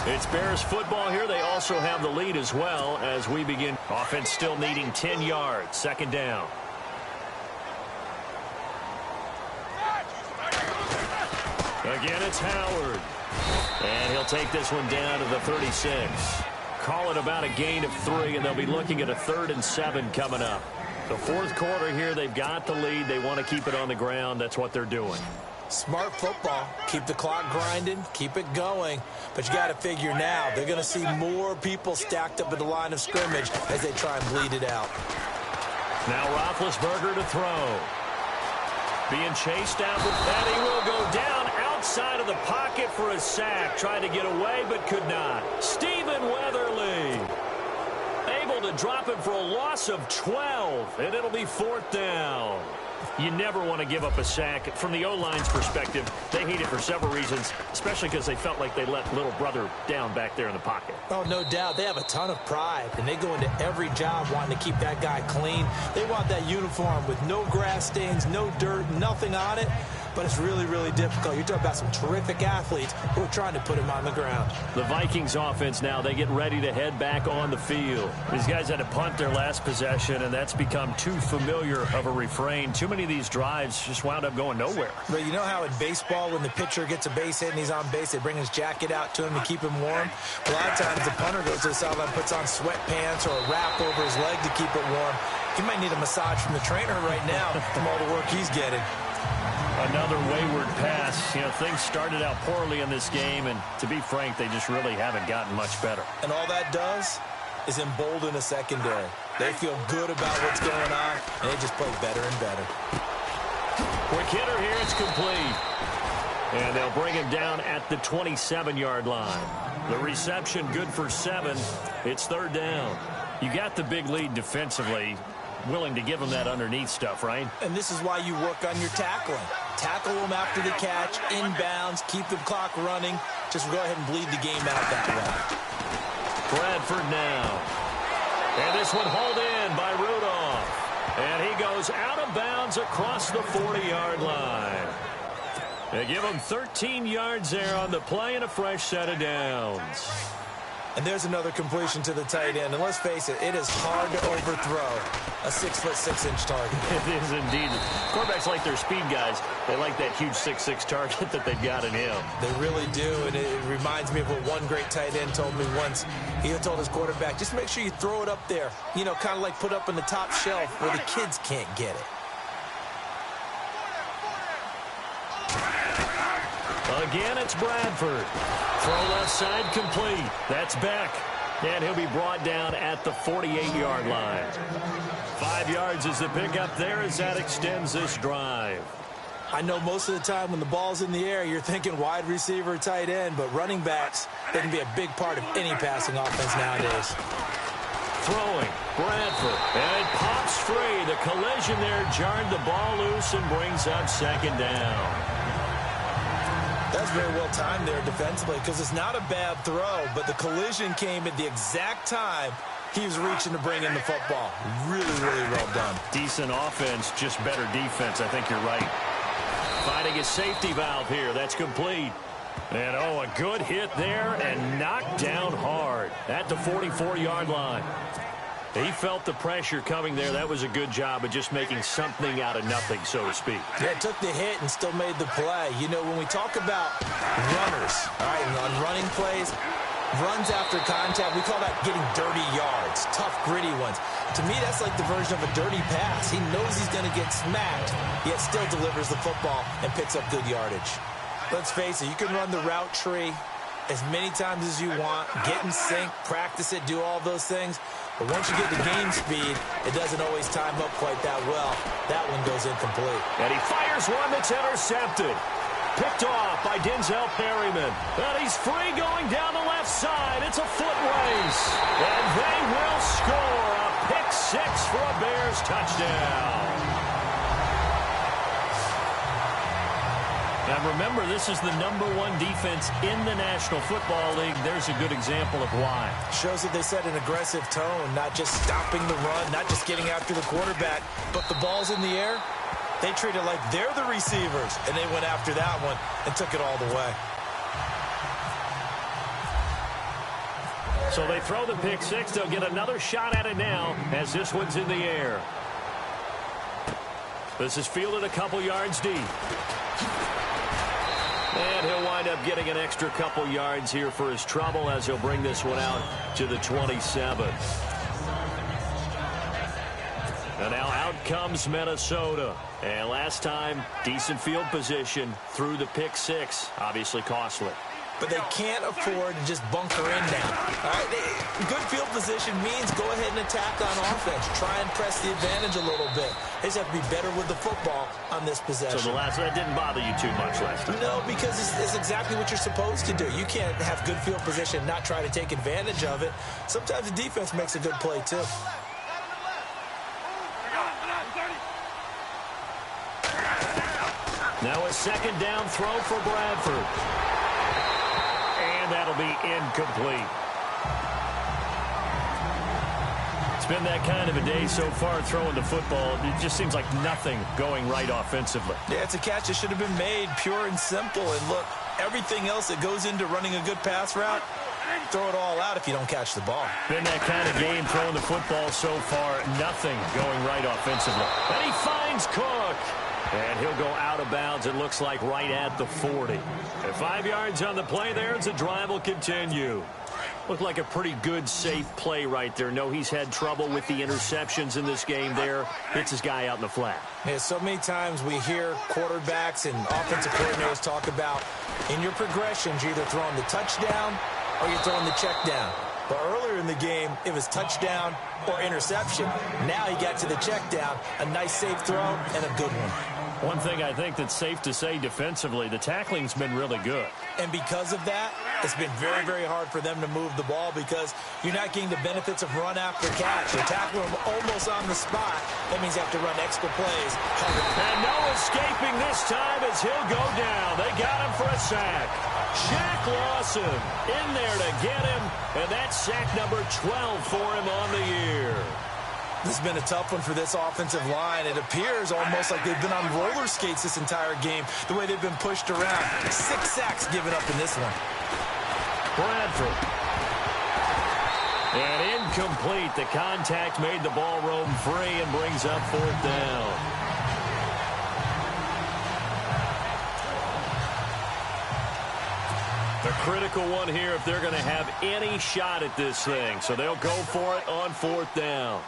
It's Bears football here. They also have the lead as well as we begin. Offense still needing 10 yards. Second down. Again, it's Howard. And he'll take this one down to the 36. Call it about a gain of 3, and they'll be looking at a 3rd and 7 coming up. The fourth quarter here, they've got the lead. They want to keep it on the ground. That's what they're doing. Smart football. Keep the clock grinding. Keep it going. But you got to figure now, they're going to see more people stacked up at the line of scrimmage as they try and bleed it out. Now Roethlisberger to throw. Being chased out, and he will go down outside of the pocket for a sack. Tried to get away, but could not. Stephen Weatherly able to drop him for a loss of 12, and it'll be 4th down. You never want to give up a sack. From the O-line's perspective, they hate it for several reasons, especially because they felt like they let little brother down back there in the pocket. Oh, no doubt. They have a ton of pride, and they go into every job wanting to keep that guy clean. They want that uniform with no grass stains, no dirt, nothing on it. But it's really, really difficult. You're talking about some terrific athletes who are trying to put him on the ground. The Vikings offense now, they get ready to head back on the field. These guys had to punt their last possession, and that's become too familiar of a refrain. Too many of these drives just wound up going nowhere. But you know how in baseball, when the pitcher gets a base hit and he's on base, they bring his jacket out to him to keep him warm? A lot of times the punter goes to the sideline, puts on sweatpants or a wrap over his leg to keep it warm. He might need a massage from the trainer right now from all the work he's getting. Another wayward pass. You know, things started out poorly in this game, and to be frank, they just really haven't gotten much better. And all that does is embolden a secondary. They feel good about what's going on, and they just play better and better. Quick hitter here, it's complete. And they'll bring him down at the 27-yard line. The reception good for 7. It's 3rd down. You got the big lead defensively. Willing to give him that underneath stuff, right? And this is why you work on your tackling. Tackle them after the catch, inbounds, keep the clock running. Just go ahead and bleed the game out that way. Bradford now. And this one hauled in by Rudolph. And he goes out of bounds across the 40-yard line. They give him 13 yards there on the play and a fresh set of downs. And there's another completion to the tight end. And let's face it, it is hard to overthrow a 6'6" target. It is indeed. Quarterbacks like their speed guys. They like that huge 6'6" target that they've got in him. They really do. And it reminds me of what one great tight end told me once. He told his quarterback, just make sure you throw it up there. You know, kind of like put up on the top shelf where the kids can't get it. Again, it's Bradford. Throw left side complete. That's Beck. And he'll be brought down at the 48-yard line. 5 yards is the pickup there as that extends this drive. I know most of the time when the ball's in the air, you're thinking wide receiver, tight end, but running backs, they can be a big part of any passing offense nowadays. Throwing, Bradford, and it pops free. The collision there jarred the ball loose and brings up 2nd down. That's very well timed there defensively because it's not a bad throw, but the collision came at the exact time he was reaching to bring in the football. Really, really well done. Decent offense, just better defense. I think you're right. Finding a safety valve here. That's complete. And, oh, a good hit there and knocked down hard at the 44-yard line. He felt the pressure coming there. That was a good job of just making something out of nothing, so to speak. Yeah, took the hit and still made the play. You know, when we talk about runners, all right, on running plays, runs after contact, we call that getting dirty yards, tough, gritty ones. To me, that's like the version of a dirty pass. He knows he's going to get smacked, yet still delivers the football and picks up good yardage. Let's face it, you can run the route tree as many times as you want, get in sync, practice it, do all those things. But once you get to game speed, it doesn't always time up quite that well. That one goes incomplete. And he fires one that's intercepted. Picked off by Denzel Perryman. And he's free going down the left side. It's a foot race. And they will score a pick 6 for a Bears touchdown. And remember, this is the #1 defense in the National Football League. There's a good example of why. Shows that they set an aggressive tone, not just stopping the run, not just getting after the quarterback, but the ball's in the air. They treat it like they're the receivers, and they went after that one and took it all the way. So they throw the pick 6. They'll get another shot at it now as this one's in the air. This is fielded a couple yards deep. And he'll wind up getting an extra couple yards here for his trouble as he'll bring this one out to the 27. And now out comes Minnesota. And last time, decent field position through the pick 6. Obviously costly. But they can't afford to just bunker in now. All right? Good field position means go ahead and attack on offense. Try and press the advantage a little bit. They just have to be better with the football on this possession. So that didn't bother you too much last time? No, because it's exactly what you're supposed to do. You can't have good field position and not try to take advantage of it. Sometimes the defense makes a good play, too. Now a 2nd down throw for Bradford. And that'll be incomplete. It's been that kind of a day so far throwing the football. It just seems like nothing going right offensively. Yeah, it's a catch that should have been made, pure and simple. And look, everything else that goes into running a good pass route, throw it all out if you don't catch the ball. Been that kind of game throwing the football so far. Nothing going right offensively. And he finds Cook. And he'll go out of bounds, it looks like, right at the 40. And 5 yards on the play there as the drive will continue. Looked like a pretty good, safe play right there. No, he's had trouble with the interceptions in this game there. Hits his guy out in the flat. Yeah, so many times we hear quarterbacks and offensive coordinators talk about in your progressions, you're either throwing the touchdown or you're throwing the check down. But earlier in the game, it was touchdown or interception. Now he got to the check down. A nice safe throw and a good one. One thing I think that's safe to say defensively, the tackling's been really good. And because of that, it's been very, very hard for them to move the ball because you're not getting the benefits of run after catch. You're tackling them almost on the spot. That means you have to run extra plays. And no escaping this time as he'll go down. They got him for a sack. Shaq Lawson in there to get him, and that's sack number 12 for him on the year. This has been a tough one for this offensive line. It appears almost like they've been on roller skates this entire game, the way they've been pushed around. 6 sacks given up in this one. Bradford. And incomplete. The contact made the ball roam free and brings up 4th down. The critical one here if they're going to have any shot at this thing. So they'll go for it on 4th down.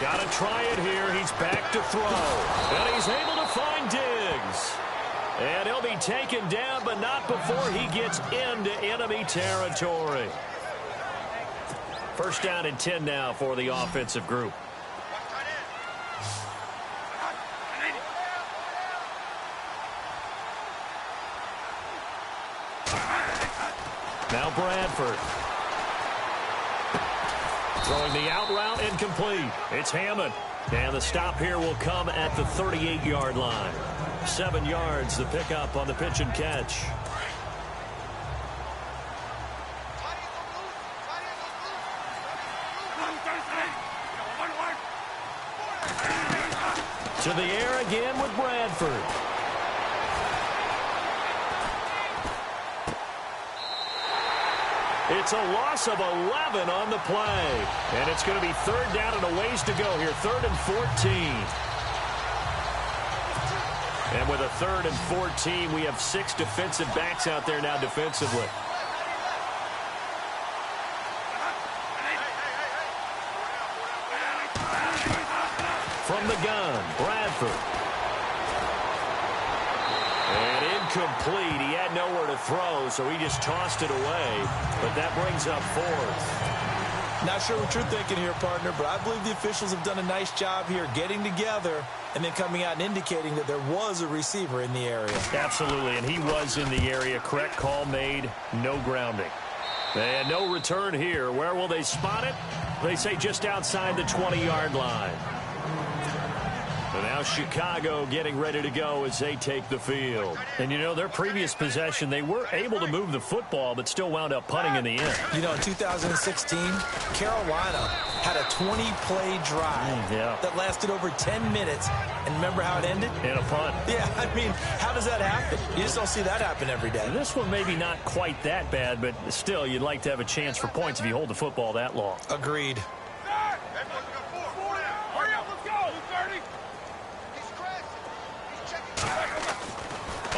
Got to try it here. He's back to throw. And he's able to find Diggs. And he'll be taken down, but not before he gets into enemy territory. 1st down and 10 now for the offensive group. Now Bradford. Throwing the out route incomplete. It's Hammond. And the stop here will come at the 38-yard line. 7 yards, the pickup on the pitch and catch. To the air again with Bradford. It's a loss of 11 on the play. And it's going to be 3rd down and a ways to go here. 3rd and 14. And with a 3rd and 14, we have 6 defensive backs out there now defensively. From the gun, Bradford. And incomplete. He had nowhere to throw, so he just tossed it away. But that brings up 4th. Not sure what you're thinking here, partner, but I believe the officials have done a nice job here getting together and then coming out and indicating that there was a receiver in the area. Absolutely, and he was in the area. Correct call made, no grounding. And no return here. Where will they spot it? They say just outside the 20-yard line. And now Chicago getting ready to go as they take the field. And, you know, their previous possession, they were able to move the football, but still wound up punting in the end. You know, in 2016, Carolina had a 20-play drive that lasted over 10 minutes. And remember how it ended? In a punt. Yeah, I mean, how does that happen? You just don't see that happen every day. And this one maybe not quite that bad, but still, you'd like to have a chance for points if you hold the football that long. Agreed.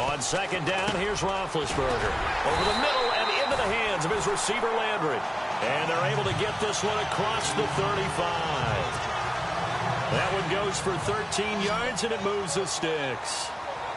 On 2nd down, here's Roethlisberger. Over the middle and into the hands of his receiver, Landry. And they're able to get this one across the 35. That one goes for 13 yards, and it moves the sticks.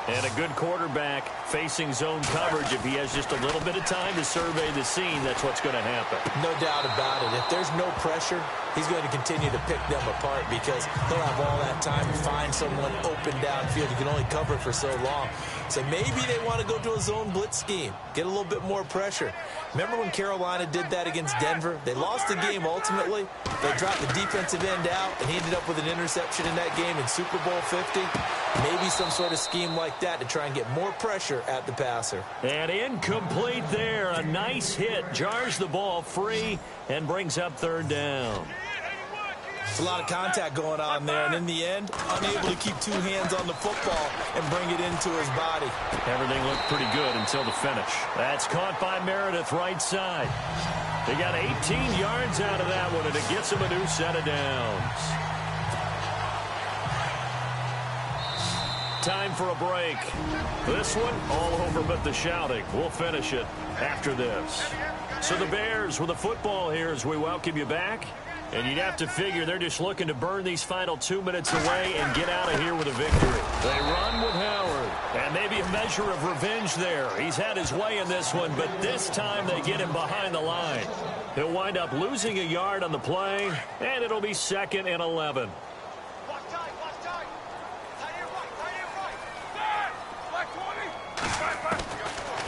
And a good quarterback facing zone coverage. If he has just a little bit of time to survey the scene, that's what's going to happen. No doubt about it. If there's no pressure, he's going to continue to pick them apart because he'll have all that time to find someone open downfield. You can only cover for so long. So maybe they want to go to a zone blitz scheme, get a little bit more pressure. Remember when Carolina did that against Denver? They lost the game ultimately. They dropped the defensive end out, and he ended up with an interception in that game in Super Bowl 50. Maybe some sort of scheme like that to try and get more pressure at the passer. And incomplete there. A nice hit. Jars the ball free and brings up 3rd down. It's a lot of contact going on there, and in the end, unable to keep 2 hands on the football and bring it into his body. Everything looked pretty good until the finish. That's caught by Meredith right side. They got 18 yards out of that one, and it gets him a new set of downs. Time for a break. This one, all over but the shouting. We'll finish it after this. So the Bears with the football here as we welcome you back. And you'd have to figure they're just looking to burn these final 2 minutes away and get out of here with a victory. They run with Howard. And maybe a measure of revenge there. He's had his way in this one, but this time they get him behind the line. He'll wind up losing a yard on the play, and it'll be 2nd and 11.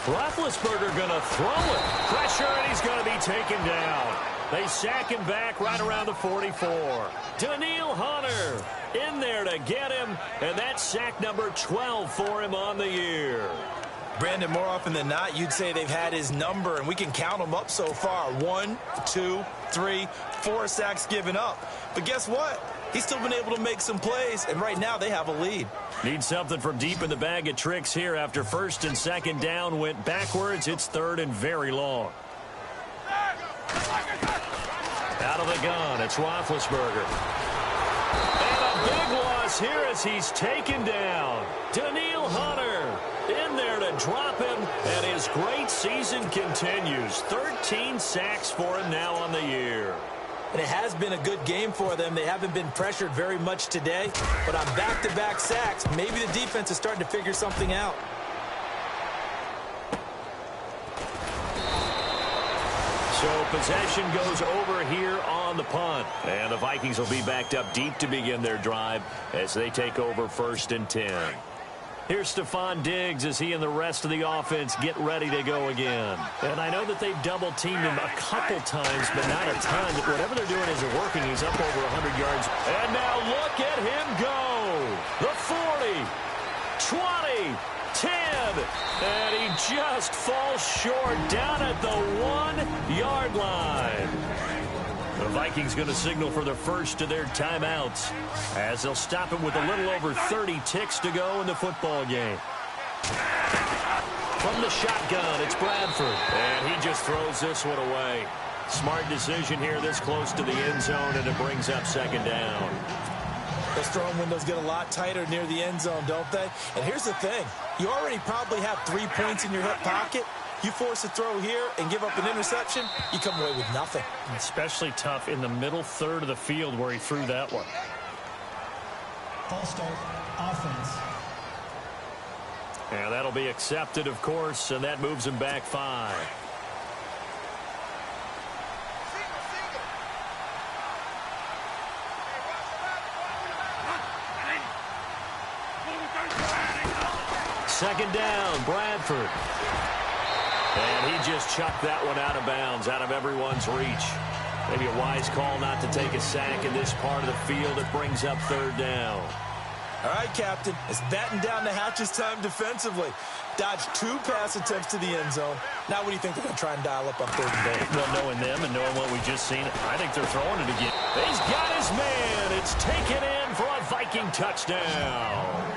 Roethlisberger going to throw it. Pressure, and he's going to be taken down. They sack him back right around the 44. Danielle Hunter in there to get him, and that's sack number 12 for him on the year. Brandon, more often than not, you'd say they've had his number, and we can count them up so far. 1, 2, 3, 4 sacks given up. But guess what? He's still been able to make some plays, and right now they have a lead. Need something from deep in the bag of tricks here after 1st and 2nd down went backwards. It's 3rd and very long. Out of the gun, it's Roethlisberger. And a big loss here as he's taken down. Danielle Hunter in there to drop him, and his great season continues. 13 sacks for him now on the year. And it has been a good game for them. They haven't been pressured very much today, but on back-to-back sacks, maybe the defense is starting to figure something out. So possession goes over here on the punt. And the Vikings will be backed up deep to begin their drive as they take over 1st and 10. Here's Stephon Diggs as he and the rest of the offense get ready to go again. And I know that they've double-teamed him a couple times, but not a ton. Whatever they're doing isn't working. He's up over 100 yards. And now look at him go. The 40, 20, 10. And he just falls short down at the 1-yard line. The Vikings going to signal for the first of their timeouts as they'll stop him with a little over 30 ticks to go in the football game. From the shotgun, it's Bradford. And he just throws this one away. Smart decision here this close to the end zone, and it brings up 2nd down. Those throwing windows get a lot tighter near the end zone, don't they? And here's the thing. You already probably have 3 points in your hip pocket. You force a throw here and give up an interception, you come away with nothing. Especially tough in the middle third of the field where he threw that one. False start, offense. And that'll be accepted, of course, and that moves him back 5. Second down, Bradford. And he just chucked that one out of bounds, out of everyone's reach. Maybe a wise call not to take a sack in this part of the field. It brings up 3rd down. All right, Captain. It's batten down the hatches time defensively. Dodged 2 pass attempts to the end zone. Now what do you think they're going to try and dial up on 3rd and goal? Well, knowing them and knowing what we just seen, I think they're throwing it again. He's got his man. It's taken in for a Viking touchdown.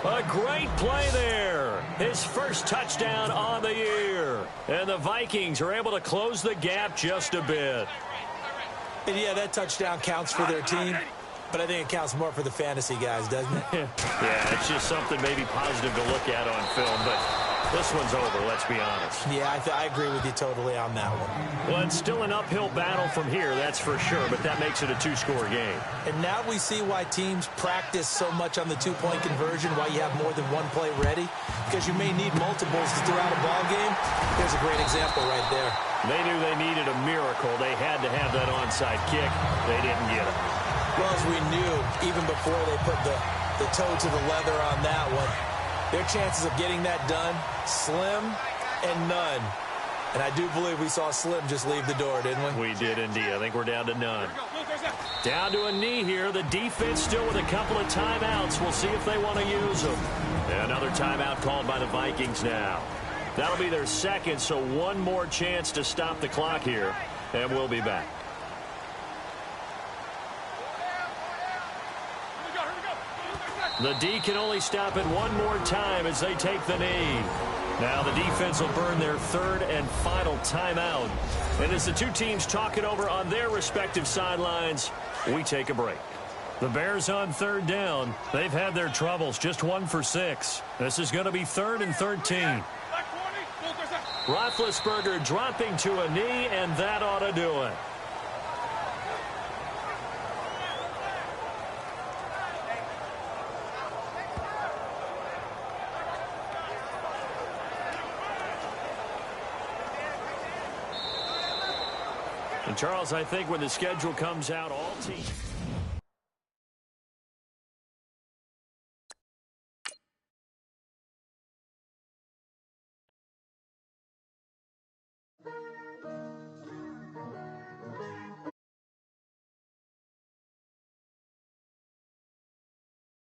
A great play there. His first touchdown on the year. And the Vikings are able to close the gap just a bit. And yeah, that touchdown counts for their team, but I think it counts more for the fantasy guys, doesn't it? Yeah, it's just something maybe positive to look at on film, but this one's over, let's be honest. Yeah, I agree with you totally on that one. Well, it's still an uphill battle from here, that's for sure, but that makes it a 2-score game. And now we see why teams practice so much on the 2-point conversion, why you have more than one play ready, because you may need multiples to throw out a ball game. Here's a great example right there. They knew they needed a miracle. They had to have that onside kick. They didn't get it. Well, as we knew, even before they put the toe to the leather on that one, their chances of getting that done, slim and none. And I do believe we saw Slim just leave the door, didn't we? We did indeed. I think we're down to none. Down to a knee here. The defense still with a couple of timeouts. We'll see if they want to use them. Another timeout called by the Vikings now. That'll be their 2nd, so one more chance to stop the clock here, and we'll be back. The D can only stop it one more time as they take the knee. Now the defense will burn their 3rd and final timeout. And as the two teams talk it over on their respective sidelines, we take a break. The Bears on 3rd down. They've had their troubles, just 1 for 6. This is going to be 3rd and 13. Roethlisberger dropping to a knee, and that ought to do it. And Charles, I think when the schedule comes out, all teams...